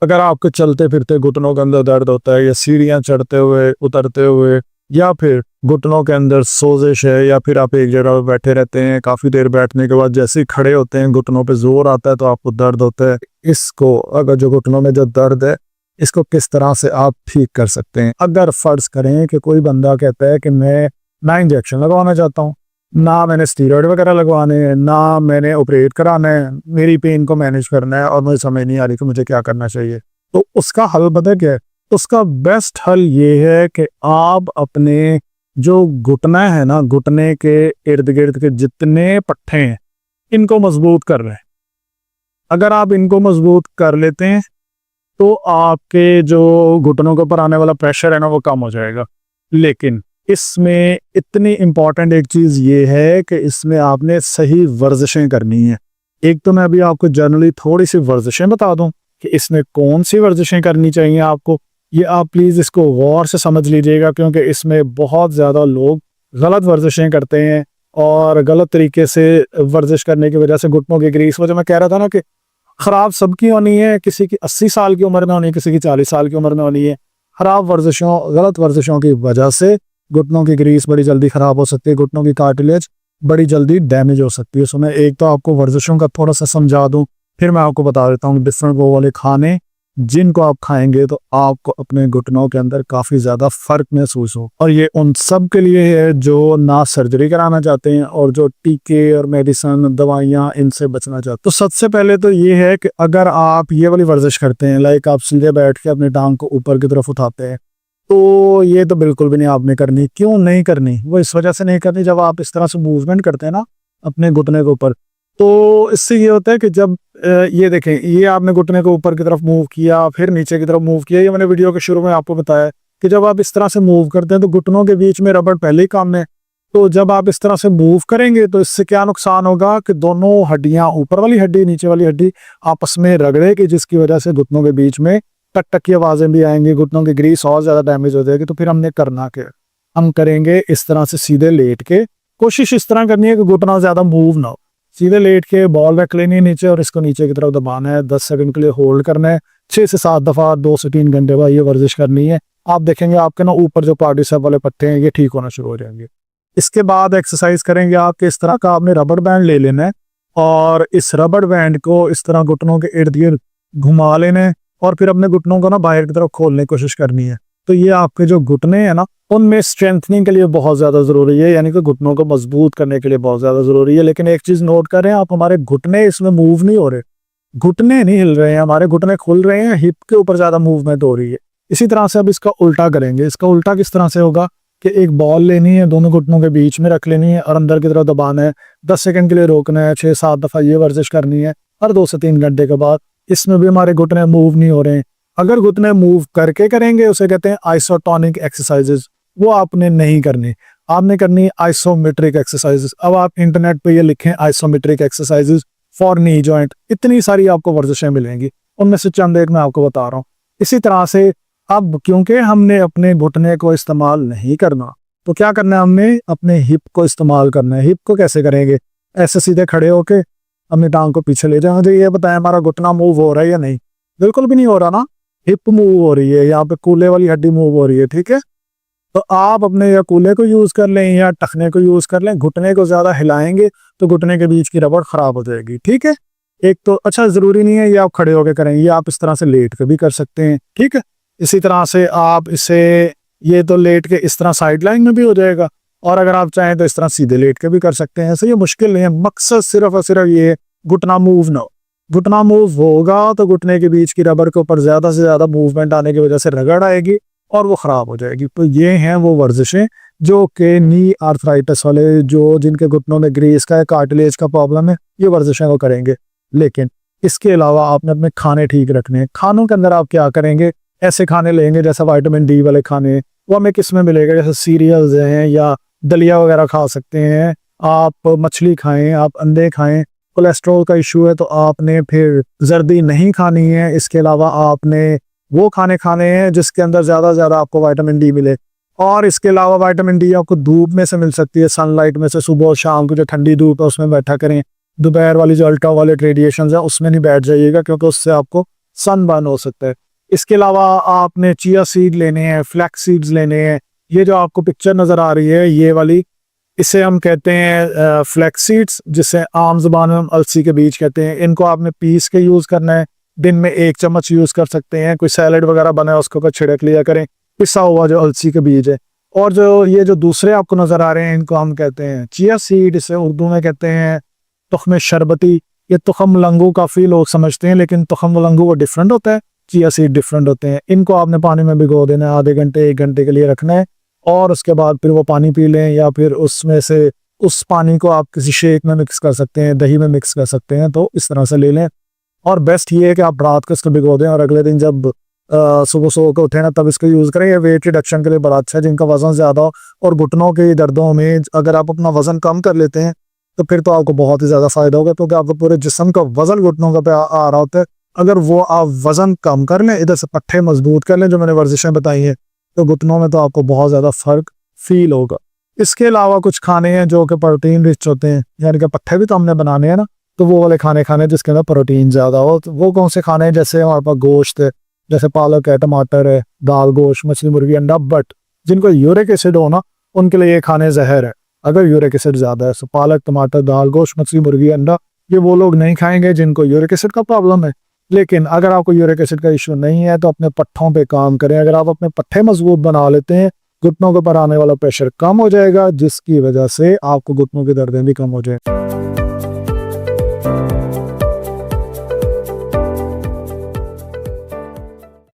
अगर आपको चलते फिरते घुटनों के अंदर दर्द होता है, या सीढ़ियाँ चढ़ते हुए उतरते हुए, या फिर घुटनों के अंदर सोजिश है, या फिर आप एक जगह पे बैठे रहते हैं, काफ़ी देर बैठने के बाद जैसे ही खड़े होते हैं घुटनों पे जोर आता है तो आपको दर्द होता है, इसको अगर जो घुटनों में जो दर्द है इसको किस तरह से आप ठीक कर सकते हैं। अगर फ़र्ज़ करें कि कोई बंदा कहता है कि मैं ना इंजेक्शन लगवाना चाहता हूँ, ना मैंने स्टीरॉयड वगैरह लगवाने हैं, ना मैंने ऑपरेट कराना है, मेरी पेन को मैनेज करना है और मुझे समझ नहीं आ रही कि मुझे क्या करना चाहिए, तो उसका हल पता है क्या है? उसका बेस्ट हल ये है कि आप अपने जो घुटना है ना, घुटने के इर्द गिर्द के जितने पट्टे हैं इनको मजबूत कर रहे हैं। अगर आप इनको मजबूत कर लेते हैं तो आपके जो घुटनों के ऊपर आने वाला प्रेशर है ना वो कम हो जाएगा। लेकिन इसमें इतनी इम्पॉर्टेंट एक चीज़ ये है कि इसमें आपने सही वर्जिशें करनी है। एक तो मैं अभी आपको जनरली थोड़ी सी वर्जिशें बता दूं कि इसमें कौन सी वर्जिशें करनी चाहिए आपको, ये आप प्लीज़ इसको गौर से समझ लीजिएगा, क्योंकि इसमें बहुत ज़्यादा लोग गलत वर्जिशें करते हैं और गलत तरीके से वर्जिश करने की वजह से घुटनों की ग्रीस, वो जो मैं कह रहा था ना कि ख़राब सबकी होनी है, किसी की 80 साल की उम्र में होनी है, किसी की 40 साल की उम्र में होनी है। ख़राब वर्जिशों, गलत वर्जिशों की वजह से घुटनों की ग्रीस बड़ी जल्दी ख़राब हो सकती है, घुटनों की कार्टिलेज बड़ी जल्दी डैमेज हो सकती है। सो मैं एक तो आपको वर्जिशों का थोड़ा सा समझा दूं, फिर मैं आपको बता देता हूँ डिफरेंट वो वाले खाने जिनको आप खाएंगे तो आपको अपने घुटनों के अंदर काफ़ी ज़्यादा फ़र्क महसूस हो। और ये उन सब के लिए है जो ना सर्जरी कराना चाहते हैं और जो टीके और मेडिसिन दवाइयाँ इनसे बचना चाहते हैं। तो सबसे पहले तो ये है कि अगर आप ये वाली वर्जिश करते हैं, लाइक आप सीधे बैठ के अपनी टांग को ऊपर की तरफ उठाते हैं, तो ये तो बिल्कुल भी नहीं आपने करनी। क्यों नहीं करनी? वो इस वजह से नहीं करनी, जब आप इस तरह से मूवमेंट करते हैं ना अपने घुटने के ऊपर, तो इससे ये होता है कि जब ये देखें, ये आपने घुटने को ऊपर की तरफ मूव किया, फिर नीचे की तरफ मूव किया, ये मैंने वीडियो के शुरू में आपको बताया कि जब आप इस तरह से मूव करते हैं तो घुटनों के बीच में रबड़ पहले ही काम में, तो जब आप इस तरह से मूव करेंगे तो इससे क्या नुकसान होगा कि दोनों हड्डियां, ऊपर वाली हड्डी नीचे वाली हड्डी आपस में रगड़ेगी, जिसकी वजह से घुटनों के बीच में टक टक की आवाज़ें भी आएंगी, घुटनों की ग्रीस और ज़्यादा डैमेज हो जाएगी। तो फिर हमने करना क्या? हम करेंगे इस तरह से सीधे लेट के, कोशिश इस तरह करनी है कि घुटना ज़्यादा मूव ना हो, सीधे लेट के बॉल रख लेनी है नीचे और इसको नीचे की तरफ दबाना है, 10 सेकंड के लिए होल्ड करना है, 6 से 7 दफ़ा 2 से 3 घंटे बाद ये वर्जिश करनी है। आप देखेंगे आपके ना ऊपर जो क्वाड्रिसेप वाले पट्टे हैं ये ठीक होना शुरू हो जाएंगे। इसके बाद एक्सरसाइज करेंगे आप कि इस तरह का आपने रबड़ बैंड ले लेना है और इस रबड़ बैंड को इस तरह घुटनों के इर्द गिर्द घुमा लेना है और फिर अपने घुटनों को ना बाहर की तरफ खोलने की कोशिश करनी है। तो ये आपके जो घुटने हैं ना उनमें स्ट्रेंथनिंग के लिए बहुत ज़्यादा ज़रूरी है, यानी कि घुटनों को मजबूत करने के लिए बहुत ज़्यादा ज़रूरी है। लेकिन एक चीज़ नोट करें आप, हमारे घुटने इसमें मूव नहीं हो रहे, घुटने नहीं हिल रहे हैं, हमारे घुटने खुल रहे हैं, हिप के ऊपर ज़्यादा मूवमेंट हो रही है। इसी तरह से अब इसका उल्टा करेंगे। इसका उल्टा किस तरह से होगा कि एक बॉल लेनी है, दोनों घुटनों के बीच में रख लेनी है और अंदर की तरफ दबाना है, 10 सेकंड के लिए रोकना है, 6-7 दफ़ा ये वर्जिश करनी है। हर 2 से 3 घंटे के बाद इसमें भी हमारे घुटने मूव नहीं हो रहे हैं। अगर घुटने मूव करके करेंगे उसे कहते हैं आइसोटोनिक एक्सरसाइजेज, वो आपने नहीं करनी, आपने करनी आइसोमेट्रिक एक्सरसाइजेज। अब आप इंटरनेट पे ये लिखें isometric exercises for knee joint, इतनी सारी आपको वर्जिशें मिलेंगी, उनमें से चंद एक मैं आपको बता रहा हूँ। इसी तरह से अब क्योंकि हमने अपने घुटने को इस्तेमाल नहीं करना तो क्या करना है, हमने अपने हिप को इस्तेमाल करना है। हिप को कैसे करेंगे? ऐसे सीधे खड़े होके अपनी टांग को पीछे ले जाएंगे। ये बताएं हमारा घुटना मूव हो रहा है या नहीं? बिल्कुल भी नहीं हो रहा ना, हिप मूव हो रही है, यहाँ पे कूल्हे वाली हड्डी मूव हो रही है, ठीक है। तो आप अपने या कूल्हे को यूज कर लें या टखने को यूज कर लें, घुटने को ज्यादा हिलाएंगे तो घुटने के बीच की रबड़ खराब हो जाएगी, ठीक है। एक तो अच्छा, जरूरी नहीं है ये आप खड़े होकर करें, ये आप इस तरह से लेट के भी कर सकते हैं, ठीक है। इसी तरह से आप इसे, ये तो लेट के इस तरह साइड लाइन में भी हो जाएगा और अगर आप चाहें तो इस तरह सीधे लेट के भी कर सकते हैं। ऐसे ये मुश्किल नहीं है, मकसद सिर्फ और सिर्फ ये घुटना मूव ना हो। घुटना मूव होगा तो घुटने के बीच की रबर के ऊपर ज्यादा से ज्यादा मूवमेंट आने की वजह से रगड़ आएगी और वो खराब हो जाएगी। तो ये हैं वो वर्जिशें जो कि नी आर्थराइटिस वाले, जो जिनके घुटनों में ग्रीस का है, कार्टिलेज का प्रॉब्लम है, ये वर्जिशें वो करेंगे। लेकिन इसके अलावा आपने अपने खाने ठीक रखने हैं। खानों के अंदर आप क्या करेंगे, ऐसे खाने लेंगे जैसे विटामिन डी वाले खाने, वो हमें किस में मिलेगा, जैसे सीरियल्स हैं या दलिया वगैरह खा सकते हैं, आप मछली खाएं, आप अंडे खाएं। कोलेस्ट्रॉल का इशू है तो आपने फिर जर्दी नहीं खानी है। इसके अलावा आपने वो खाने खाने हैं जिसके अंदर ज़्यादा से ज़्यादा आपको विटामिन डी मिले। और इसके अलावा विटामिन डी आपको धूप में से मिल सकती है, सनलाइट में से। सुबह और शाम को जो ठंडी धूप है उसमें बैठा करें, दोपहर वाली जो अल्ट्रा वायलेट रेडिएशन है उसमें नहीं बैठ जाइएगा, क्योंकि उससे आपको सनबर्न हो सकता है। इसके अलावा आपने चिया सीड लेने हैं, फ्लैक्स सीड्स लेने हैं। ये जो आपको पिक्चर नज़र आ रही है ये वाली, इसे हम कहते हैं फ्लैक्स सीड्स, जिसे आम जुबान में हम अलसी के बीज कहते हैं। इनको आपने पीस के यूज़ करना है, दिन में 1 चम्मच यूज़ कर सकते हैं। कोई सैलड वगैरह बना है उसको छिड़क लिया करें, पिसा हुआ जो अलसी के बीज है। और जो दूसरे आपको नज़र आ रहे हैं इनको हम कहते हैं चिया सीड, इसे उर्दू में कहते हैं तुख्म शरबती। ये तुख्म लंगू काफ़ी लोग समझते हैं, लेकिन तुख्म लंगू वो डिफरेंट होता है, चिया सीड डिफरेंट होते हैं। इनको आपने पानी में भिगो देना है, आधे घंटे 1 घंटे के लिए रखना है, और उसके बाद फिर वो पानी पी लें, या फिर उसमें से उस पानी को आप किसी शेक में मिक्स कर सकते हैं, दही में मिक्स कर सकते हैं, तो इस तरह से ले लें। और बेस्ट ये है कि आप रात को इसको भिगो दें और अगले दिन जब सुबह सो के उठे ना तब इसको यूज़ करें। ये वेट रिडक्शन के लिए बड़ा अच्छा है, जिनका वज़न ज़्यादा हो और घुटनों के दर्दों में अगर आप अपना वज़न कम कर लेते हैं तो फिर तो आपको बहुत ही ज़्यादा फ़ायदा होगा, क्योंकि आपको पूरे जिस्म का वज़न घुटनों का पे आ रहा होता है। अगर वो आप वज़न कम कर लें, इधर से पट्टे मजबूत कर लें जो मैंने वर्जिशें बताई हैं, तो घुटनों में तो आपको बहुत ज़्यादा फ़र्क फील होगा। इसके अलावा कुछ खाने हैं जो कि प्रोटीन रिच होते हैं, यानी कि पट्टे भी तो हमने बनाने हैं ना, तो वो वाले खाने खाने जिसके अंदर प्रोटीन ज़्यादा हो। तो वो कौन से खाने हैं? जैसे हमारे पास गोश्त है, जैसे पालक है, टमाटर है, दाल, गोश्त, मछली, मुर्गी, अंडा। बट जिनको यूरिक एसिड हो ना, उनके लिए ये खाने जहर है अगर यूरिक एसिड ज़्यादा है। सो पालक, टमाटर, दाल, गोश्त, मछली, मुर्गी, अंडा, ये वो लोग नहीं खाएंगे जिनको यूरिक एसिड का प्रॉब्लम है। लेकिन अगर आपको यूरिक एसिड का इशू नहीं है तो अपने पट्ठों पे काम करें। अगर आप अपने पट्ठे मजबूत बना लेते हैं, घुटनों के ऊपर आने वाला प्रेशर कम हो जाएगा, जिसकी वजह से आपको घुटनों की दर्दें भी कम हो जाए।